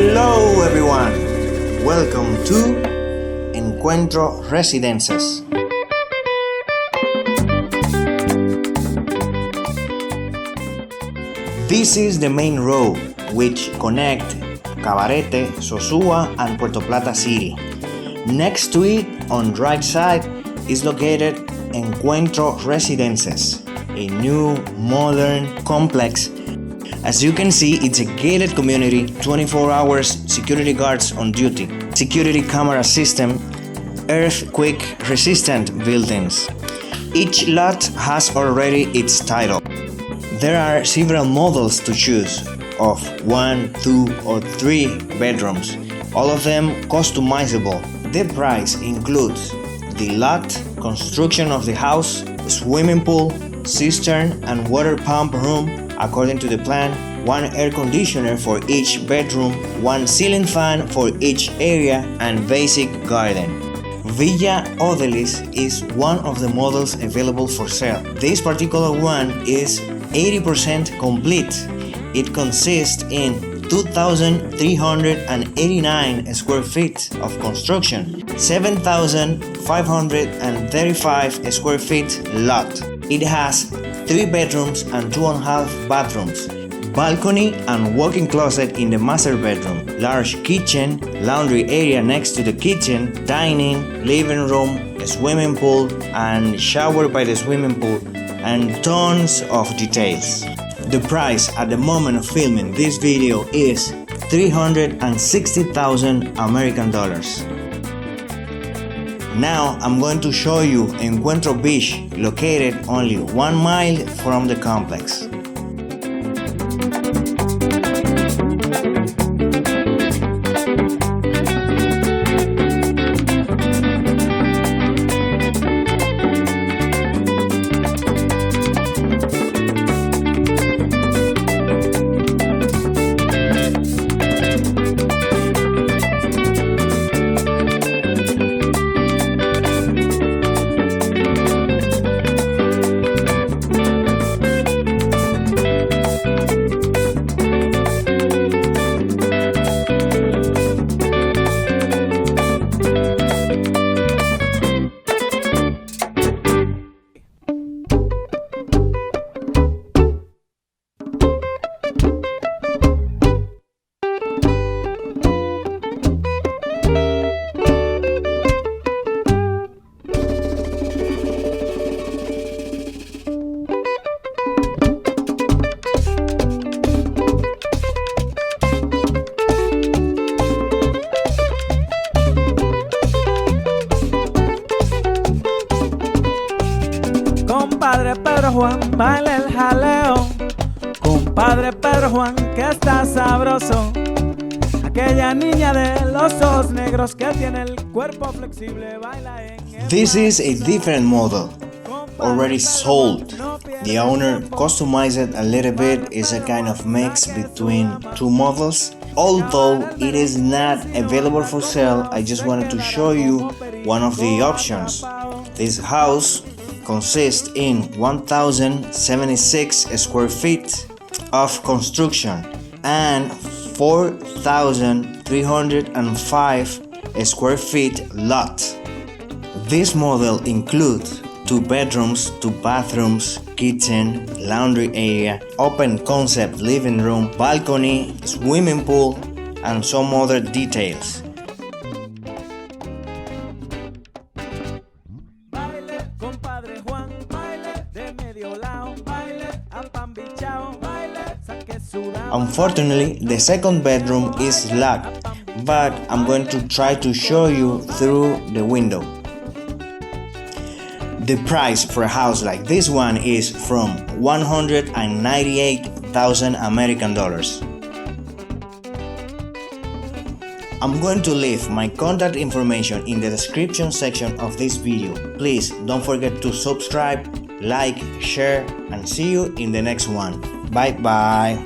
Hello everyone, welcome to Encuentro Residences. This is the main road which connect Cabarete, Sosua and Puerto Plata city. Next to it, on the right side, is located Encuentro Residences, a new modern complex. As you can see, it's a gated community, 24 hours, security guards on duty, security camera system, earthquake resistant buildings. Each lot has already its title. There are several models to choose of 1, 2 or 3 bedrooms, all of them customizable. The price includes the lot, construction of the house, swimming pool, cistern and water pump room according to the plan, 1 air conditioner for each bedroom, 1 ceiling fan for each area, and basic garden. Villa Odelis is one of the models available for sale. This particular one is 80% complete. It consists in 2,389 square feet of construction, 7,535 square feet lot. It has 3 bedrooms and 2.5 bathrooms, balcony and walk-in closet in the master bedroom, large kitchen, laundry area next to the kitchen, dining, living room, a swimming pool and shower by the swimming pool, and tons of details. The price at the moment of filming this video is $360,000 American dollars. Now I'm going to show you Encuentro Beach, located only 1 mile from the complex. Compadre Pedro Juan, baila el jaleo. Compadre Pedro Juan, que está sabroso. Aquella niña de los ojos negros que tiene el cuerpo flexible, baila en el... This is a different model, already sold. The owner customized it a little bit. It's a kind of mix between 2 models. Although it is not available for sale, I just wanted to show you one of the options. This house consists in 1,076 square feet of construction and 4,305 square feet lot. This model includes 2 bedrooms, 2 bathrooms, kitchen, laundry area, open concept living room, balcony, swimming pool, and some other details. Unfortunately, the second bedroom is locked, but I'm going to try to show you through the window. The price for a house like this one is from $198,000 American dollars. I'm going to leave my contact information in the description section of this video. Please don't forget to subscribe, like, share, and see you in the next one. Bye bye.